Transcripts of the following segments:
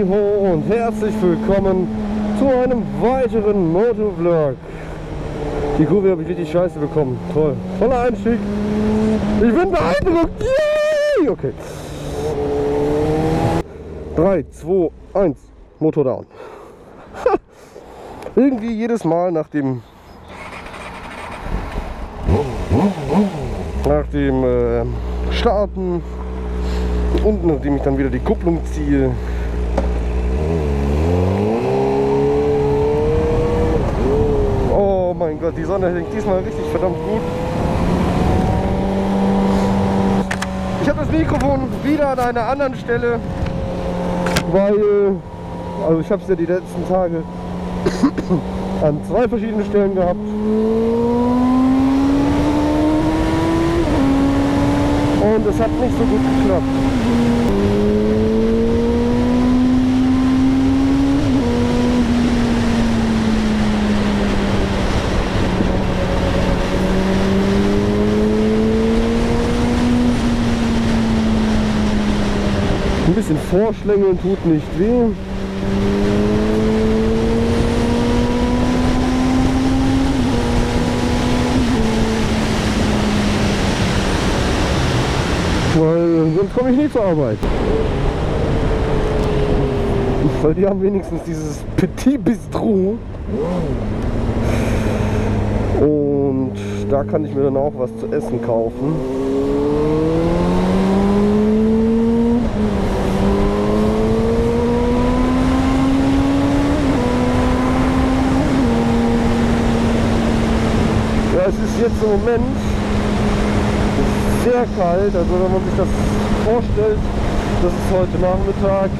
Heyho und herzlich willkommen zu einem weiteren MoTo-Vlog. Die Kurve habe ich richtig scheiße bekommen. Toll. Toller Einstieg. Ich bin beeindruckt. Yay! Okay. 3, 2, 1. Motor down. Irgendwie jedes Mal nach dem Starten und nachdem ich dann wieder die Kupplung ziehe, oh mein Gott, die Sonne hängt diesmal richtig verdammt gut. Ich habe das Mikrofon wieder an einer anderen Stelle, weil, also ich habe es ja die letzten Tage an 2 verschiedenen Stellen gehabt. Und es hat nicht so gut geklappt. Ein bisschen vorschlängeln tut nicht weh. Weil sonst komme ich nie zur Arbeit. Weil die haben wenigstens dieses Petit Bistro. Und da kann ich mir dann auch was zu essen kaufen. Ja, es ist jetzt im Moment sehr kalt, also wenn man sich das vorstellt, dass es heute Nachmittag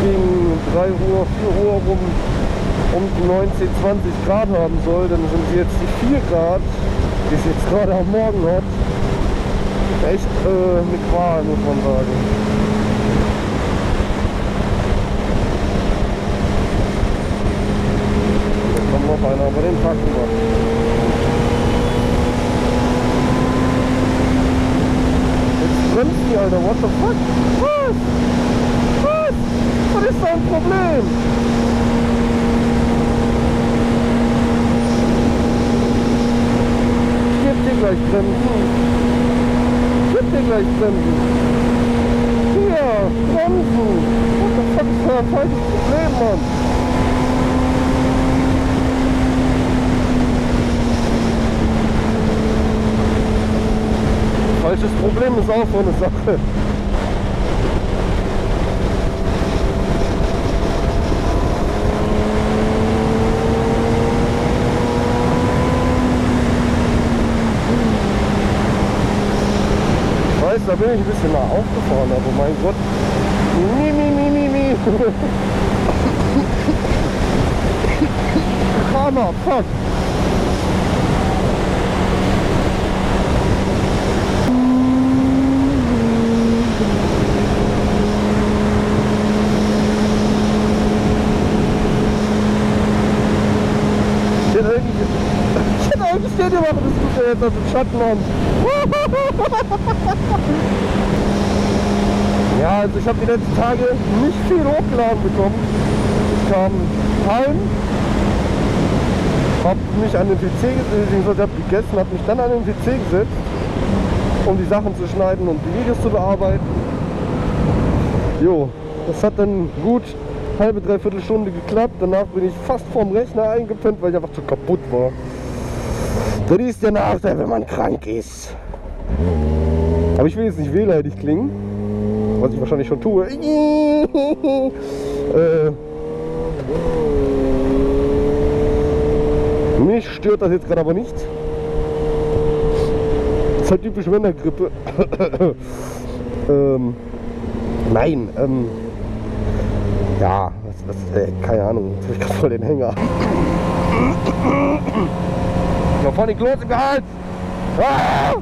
gegen 3 Uhr, 4 Uhr rum um 19, 20 Grad haben soll, dann sind sie jetzt die 4 Grad, die es jetzt gerade am Morgen hat. Echt eine Qual, muss man sagen. Da kommt noch einer, aber den packen wir. Bremst die, Alter, what the fuck? Was? Was? Was ist dein Problem? Ich geb dir gleich Bremsen. Ich geb dir gleich Bremsen. Hier, Bremsen. What the fuck ist dein falsches Problem, Mann? Falsches Problem ist auch so eine Sache. Ich weiß, da bin ich ein bisschen nah aufgefahren, aber mein Gott. Hammer, fuck. Ich hätte eigentlich stehen gemacht, das tut ja jetzt aus dem Schatten an. Ja, also ich habe die letzten Tage nicht viel hochgeladen bekommen. Ich kam heim, habe mich an den PC gesetzt, habe gegessen, habe mich dann an den PC gesetzt, um die Sachen zu schneiden und die Videos zu bearbeiten. Jo, das hat dann gut halbe, dreiviertel Stunde geklappt. Danach bin ich fast vorm Rechner eingepennt, weil ich einfach zu kaputt war. Das ist der Nachteil, wenn man krank ist. Aber ich will jetzt nicht wehleidig klingen, was ich wahrscheinlich schon tue. Mich stört das jetzt gerade aber nicht. Das ist halt typisch Männergrippe. Nein, ja, keine Ahnung, jetzt habe ich gerade voll den Hänger. Noch voll den Kloß im Gehalt! Ah!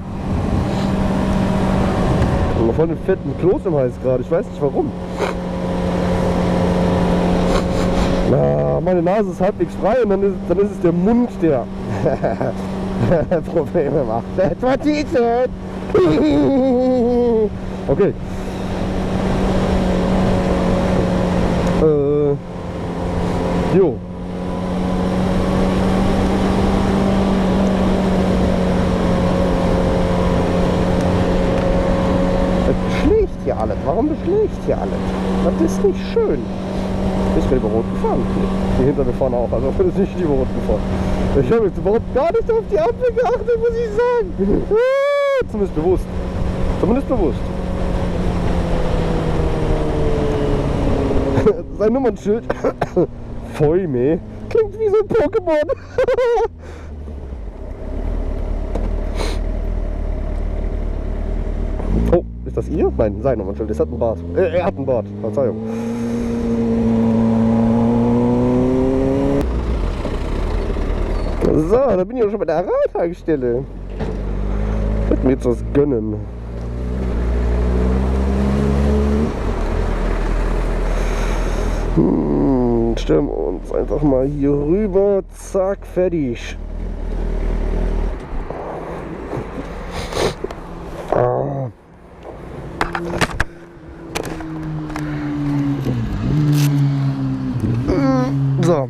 Noch voll den fetten Kloß im Hals gerade, ich weiß nicht warum. Na, meine Nase ist halbwegs frei und dann ist es der Mund, der Probleme macht. Okay. Jo. Das beschlägt hier alles. Warum beschlägt hier alles? Das ist nicht schön. Ich bin über Rot gefahren. Die hinter mir fahren auch, also das ist nicht über Rot gefahren. Ich habe jetzt überhaupt gar nicht auf die Ampel geachtet, muss ich sagen. Zumindest bewusst. Zumindest bewusst. Sein Nummernschild. Fäume. Klingt wie so ein Pokémon. Oh, ist das ihr? Nein, sein Nummernschild. Das hat einen Bart. Er hat einen Bart. Verzeihung. So, da bin ich auch schon bei der Radtankstelle. Ich werde mir jetzt was gönnen. Stellen wir uns einfach mal hier rüber. Zack, fertig. So.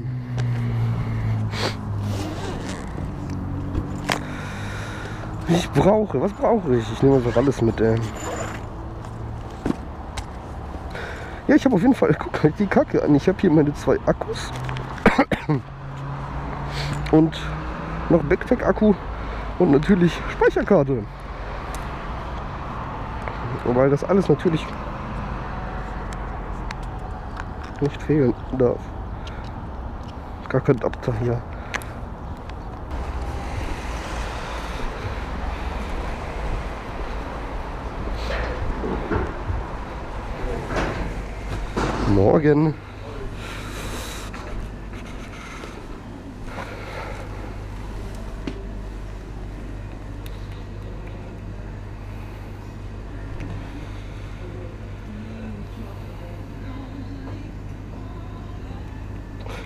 Was brauche ich? Ich nehme einfach alles mit, ey. Ja, ich habe auf jeden Fall, guck halt die Kacke an. Ich habe hier meine 2 Akkus und noch Backpack-Akku und natürlich Speicherkarte. Weil das alles natürlich nicht fehlen darf. Gar kein Adapter hier. Morgen.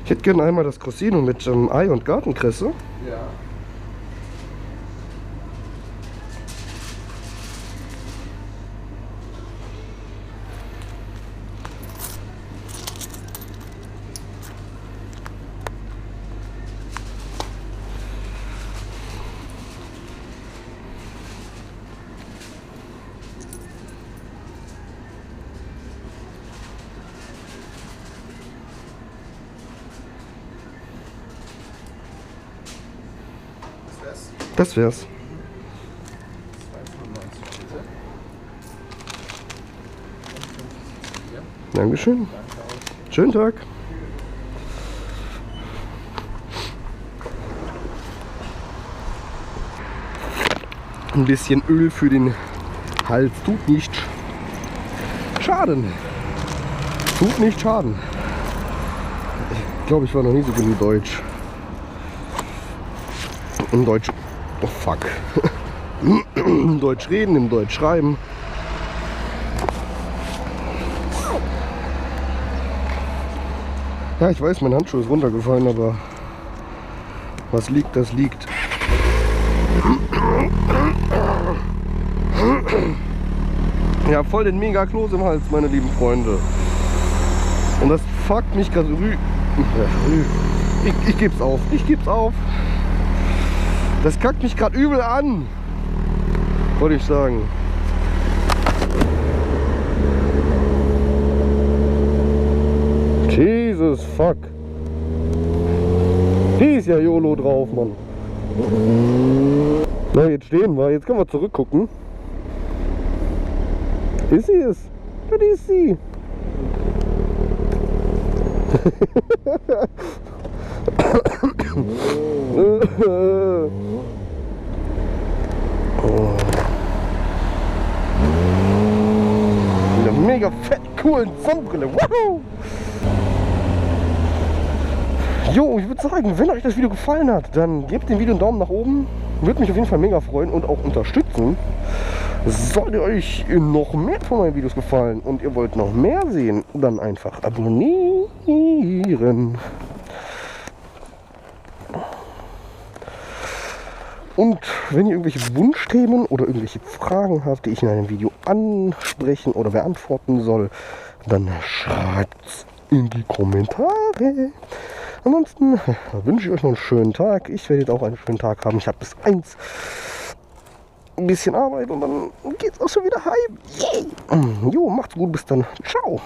Ich hätte gerne einmal das Crostino mit Ei und Gartenkresse. Ja. Das wär's. Dankeschön. Schönen Tag. Ein bisschen Öl für den Hals tut nicht schaden. Tut nicht schaden. Ich glaube, ich war noch nie so gut in Deutsch. Im Deutsch. Oh fuck. Im Deutsch reden, im Deutsch schreiben. Ja, ich weiß, mein Handschuh ist runtergefallen, aber was liegt, das liegt. Ja, voll den mega Kloß im Hals, meine lieben Freunde. Und das fuckt mich gerade ich geb's auf. Ich geb's auf. Das kackt mich gerade übel an, wollte ich sagen. Jesus fuck. Die ist ja YOLO drauf, Mann. Na, jetzt stehen wir. Jetzt können wir zurückgucken. Ist sie es? Ja, die ist sie. Eine mega fett coolen Sonnenbrille. Wow! Jo, ich würde sagen, wenn euch das Video gefallen hat, dann gebt dem Video einen Daumen nach oben. Würde mich auf jeden Fall mega freuen und auch unterstützen. Sollte euch noch mehr von meinen Videos gefallen und ihr wollt noch mehr sehen, dann einfach abonnieren. Und wenn ihr irgendwelche Wunschthemen oder irgendwelche Fragen habt, die ich in einem Video ansprechen oder beantworten soll, dann schreibt's in die Kommentare. Ansonsten wünsche ich euch noch einen schönen Tag. Ich werde jetzt auch einen schönen Tag haben. Ich habe bis 1 ein bisschen Arbeit und dann geht's auch schon wieder heim. Yay! Jo, macht's gut, bis dann. Ciao.